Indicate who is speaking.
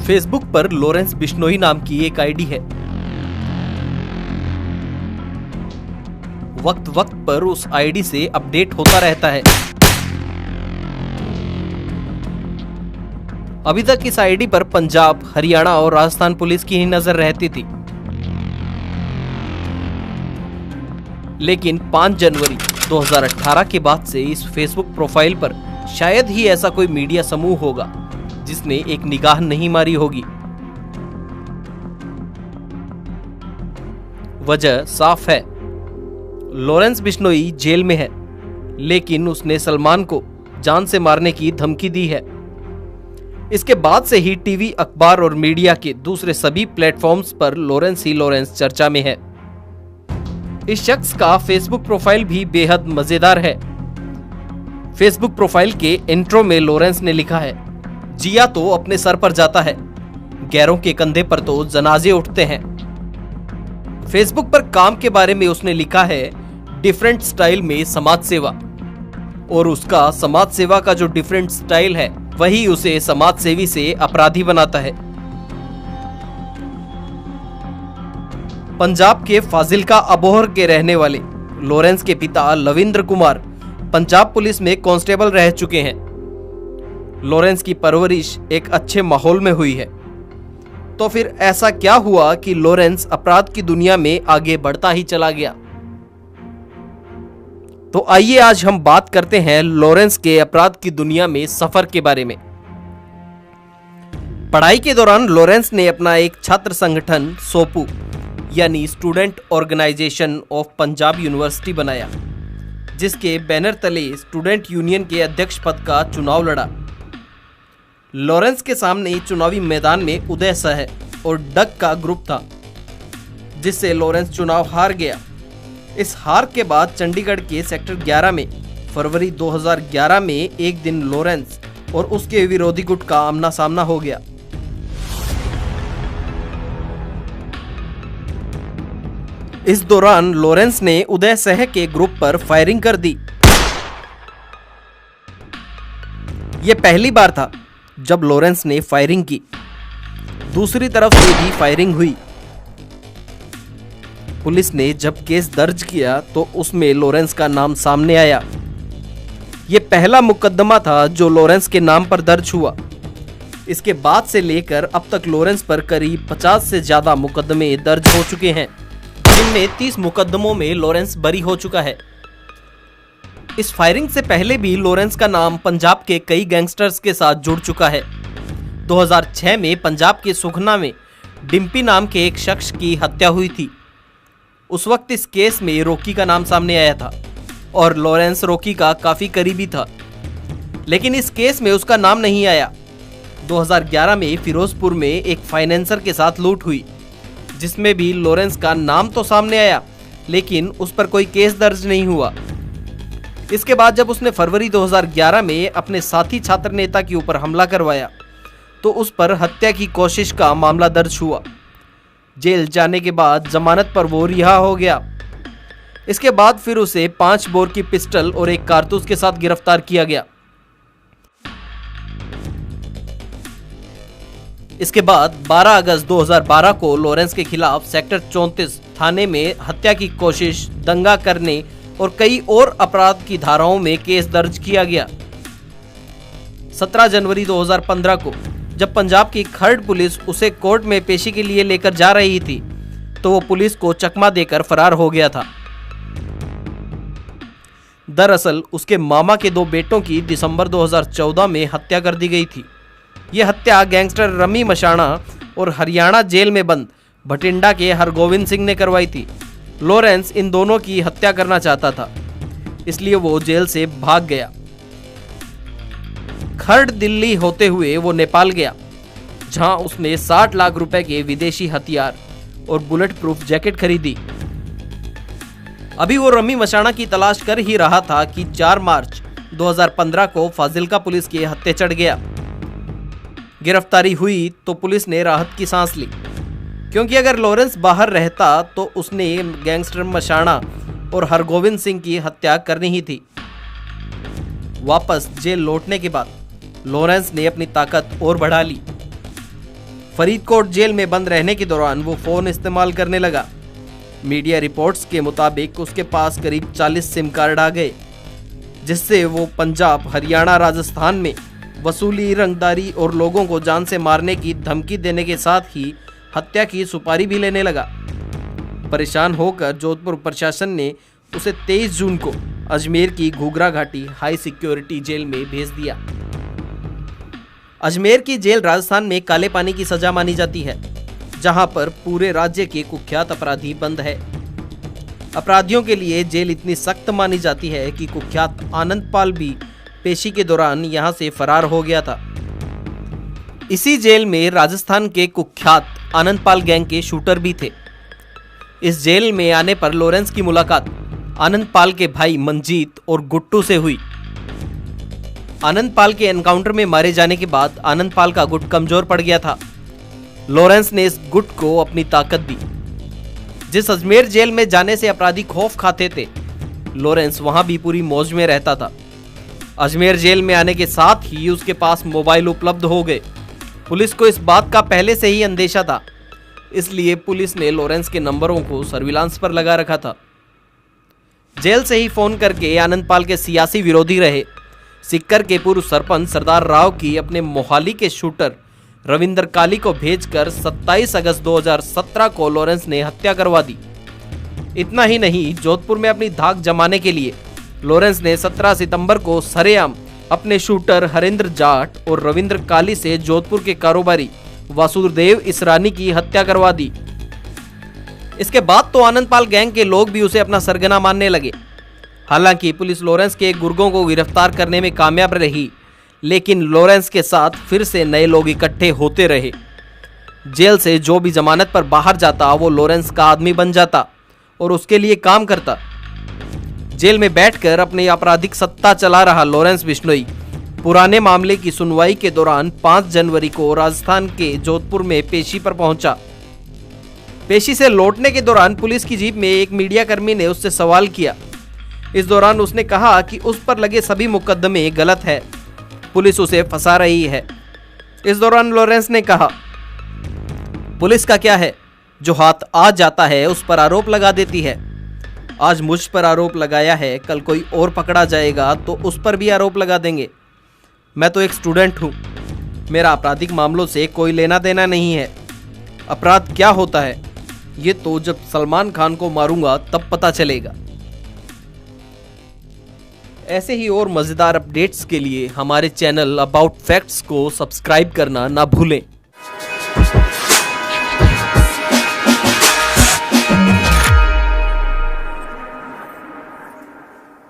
Speaker 1: Facebook पर Lawrence Bishnoi नाम की एक आईडी है। वक्त वक्त पर उस आईडी से अपडेट होता रहता है। अभी तक इस आईडी पर पंजाब, हरियाणा और राजस्थान पुलिस की ही नजर रहती थी, लेकिन 5 जनवरी 2018 के बाद से इस फेसबुक प्रोफाइल पर शायद ही ऐसा कोई मीडिया समूह होगा जिसने एक निगाह नहीं मारी होगी। वजह साफ है, लॉरेंस बिश्नोई जेल में है, लेकिन उसने सलमान को जान से मारने की धमकी दी है। इसके बाद से ही टीवी, अखबार और मीडिया के दूसरे सभी प्लेटफॉर्म्स पर लॉरेंस ही लॉरेंस चर्चा में है। इस शख्स का फेसबुक प्रोफाइल भी बेहद मजेदार है। फेसबुक प्रोफाइल के इंट्रो में लॉरेंस ने लिखा है, जिया तो अपने सर पर जाता है, गैरों के कंधे पर तो जनाजे उठते हैं। फेसबुक पर काम के बारे में उसने लिखा है, डिफरेंट स्टाइल में समाज सेवा, और उसका समाज सेवा का जो डिफरेंट स्टाइल है वही उसे समाज सेवी से अपराधी बनाता है। पंजाब के फाजिल्का अबोहर के रहने वाले लॉरेंस के पिता लविंद्र कुमार पंजाब पुलिस में कांस्टेबल रह चुके हैं। लॉरेंस की परवरिश एक अच्छे माहौल में हुई है, तो फिर ऐसा क्या हुआ कि लॉरेंस अपराध की दुनिया में आगे बढ़ता ही चला गया? तो आइए आज हम बात करते हैं लॉरेंस के अपराध की दुनिया में सफर के बारे में। पढ़ाई के दौरान लॉरेंस ने अपना एक छात्र संगठन सोपू यानी student organisation of Panjab university बनाया, जिसके बैनर तले स्टूडेंट यूनियन के अध्यक्ष पद का चुनाव लड़ा। लॉरेंस के सामने चुनावी मैदान में उदय सह और डग का ग्रुप था, जिससे लॉरेंस चुनाव हार गया। इस हार के बाद चंडीगढ़ के सेक्टर 11 में फरवरी 2011 में एक दिन लॉरेंस और उसके विरोधी गुट का आमना सामना हो गया। इस दौरान लॉरेंस ने उदय सह के ग्रुप पर फायरिंग कर दी। यह पहली बार था जब लॉरेंस ने फायरिंग की। दूसरी तरफ से भी फायरिंग हुई। पुलिस ने जब केस दर्ज किया तो उसमें लॉरेंस का नाम सामने आया। यह पहला मुकदमा था जो लॉरेंस के नाम पर दर्ज हुआ। इसके बाद से लेकर अब तक लॉरेंस पर करीब 50 से ज्यादा मुकदमे दर्ज हो चुके हैं, जिनमें 30 मुकदमों में लॉरेंस बरी हो चुका है। इस फायरिंग से पहले भी लॉरेंस का नाम पंजाब के कई गैंगस्टर्स के साथ जुड़ चुका है। 2006 में पंजाब के सुखना में डिम्पी नाम के एक शख्स की हत्या हुई थी। उस वक्त इस केस में रॉकी का नाम सामने आया था और लॉरेंस रॉकी का काफी करीबी था, लेकिन इस केस में उसका नाम नहीं आया। 2011 में फिरोजपुर में एक फाइनेंसर के साथ लूट हुई, जिसमें भी लॉरेंस का नाम तो सामने आया, लेकिन उस पर कोई केस दर्ज नहीं हुआ। इसके बाद जब उसने फरवरी 2011 में अपने साथी छात्र नेता के ऊपर हमला करवाया, तो उस पर हत्या की कोशिश का मामला दर्ज हुआ। जेल जाने के बाद जमानत पर वो रिहा हो गया। इसके बाद फिर उसे 5 बोर की पिस्टल और एक कारतूस के साथ गिरफ्तार किया गया। इसके बाद 12 अगस्त 2012 को लॉरेंस के खिलाफ सेक्टर 34 थाने में हत्या की कोशिश, दंगा करने और कई और अपराध की धाराओं में केस दर्ज किया गया। 17 जनवरी 2015 को जब पंजाब की खर्ड पुलिस उसे कोर्ट में पेशी के लिए लेकर जा रही थी, तो वो पुलिस को चकमा देकर फरार हो गया था। दरअसल उसके मामा के 2 बेटों की दिसंबर 2014 में हत्या कर दी गई थी। यह हत्या गैंगस्टर रमी मशाणा और हरियाणा जेल में बंद भटिंडा के हरगोविंद सिंह ने करवाई थी। लॉरेंस इन दोनों की हत्या करना चाहता था, इसलिए वो जेल से भाग गया। खर्ड दिल्ली होते हुए वो नेपाल गया, जहां उसने 60 लाख रुपए के विदेशी हथियार और बुलेट प्रूफ जैकेट खरीदी। अभी वो रमी मशाणा की तलाश कर ही रहा था कि 4 मार्च 2015 को फाजिल्का पुलिस के हत्थे चढ़ गया। गिरफ्तारी हुई तो पुलिस ने राहत की सांस ली, क्योंकि अगर लॉरेंस बाहर रहता तो उसने गैंगस्टर मशाणा और हरगोविंद सिंह की हत्या करनी ही थी। वापस जेल लौटने के बाद लॉरेंस ने अपनी ताकत और बढ़ा ली। फरीदकोट जेल में बंद रहने के दौरान वो फोन इस्तेमाल करने लगा। मीडिया रिपोर्ट्स के मुताबिक उसके पास करीब 40 सिम कार्ड आ गए, जिससे वो पंजाब, हरियाणा, राजस्थान में वसूली, रंगदारी और लोगों को जान से मारने की धमकी देने के साथ ही हत्या की सुपारी भी लेने लगा। परेशान होकर जोधपुर प्रशासन ने उसे 23 जून को अजमेर की घूघरा घाटी हाई सिक्योरिटी जेल में भेज दिया। अजमेर की जेल राजस्थान में काले पानी की सजा मानी जाती है, जहां पर पूरे राज्य के कुख्यात अपराधी बंद है। अपराधियों के लिए जेल इतनी सख्त मानी जाती है कि कुख्यात आनंद पाल भी पेशी के दौरान यहां से फरार हो गया था। इसी जेल में राजस्थान के कुख्यात आनंद पाल गैंग के शूटर भी थे। इस जेल में आने पर लॉरेंस की मुलाकात आनंद पाल के भाई मंजीत और गुट्टू से हुई। आनंद पाल के एनकाउंटर में मारे जाने के बाद आनंद पाल का गुट कमजोर पड़ गया था। लॉरेंस ने इस गुट को अपनी ताकत दी। जिस अजमेर जेल में जाने से अपराधी खौफ खाते थे, लॉरेंस वहां भी पूरी मौज में रहता था। अजमेर जेल में आने के साथ ही उसके पास मोबाइल उपलब्ध हो गए। पुलिस को इस बात का पहले से ही अंदेशा था, इसलिए पुलिस ने लॉरेंस के नंबरों को सर्विलांस पर लगा रखा था। जेल से ही फोन करके आनंद पाल के सियासी विरोधी रहे सिक्कर के पूर्व सरपंच सरदार राव की अपने मोहाली के शूटर रविंदर काली को भेजकर 27 अगस्त 2017 को लॉरेंस ने हत्या करवा दी। इतना ही नहीं, जोधपुर में अपनी धाक जमाने के लिए लॉरेंस ने 17 सितंबर को सरेआम अपने शूटर हरेंद्र जाट और रविंद्र काली से जोधपुर के कारोबारी वासुदेव इसरानी की हत्या करवा दी। इसके बाद तो आनंद पाल गैंग के लोग भी उसे अपना सरगना मानने लगे। हालांकि पुलिस लॉरेंस के गुर्गों को गिरफ्तार करने में कामयाब रही, लेकिन लॉरेंस के साथ फिर से नए लोग इकट्ठे होते रहे। जेल से जो भी जमानत पर बाहर जाता वो लॉरेंस का आदमी बन जाता और उसके लिए काम करता। जेल में बैठकर अपनी आपराधिक सत्ता चला रहा लॉरेंस बिश्नोई पुराने मामले की सुनवाई के दौरान 5 जनवरी को राजस्थान के जोधपुर में पेशी पर पहुंचा। पेशी से लौटने के दौरान पुलिस की जीप में एक मीडियाकर्मी ने उससे सवाल किया। इस दौरान उसने कहा कि उस पर लगे सभी मुकदमे गलत है, पुलिस उसे फंसा रही है। इस दौरान लॉरेंस ने कहा, पुलिस का क्या है, जो हाथ आ जाता है उस पर आरोप लगा देती है। आज मुझ पर आरोप लगाया है, कल कोई और पकड़ा जाएगा तो उस पर भी आरोप लगा देंगे। मैं तो एक स्टूडेंट हूं, मेरा आपराधिक मामलों से कोई लेना देना नहीं है। अपराध क्या होता है ये तो जब सलमान खान को मारूंगा तब पता चलेगा। ऐसे ही और मजेदार अपडेट्स के लिए हमारे चैनल अबाउट फैक्ट्स को सब्सक्राइब करना ना भूलें।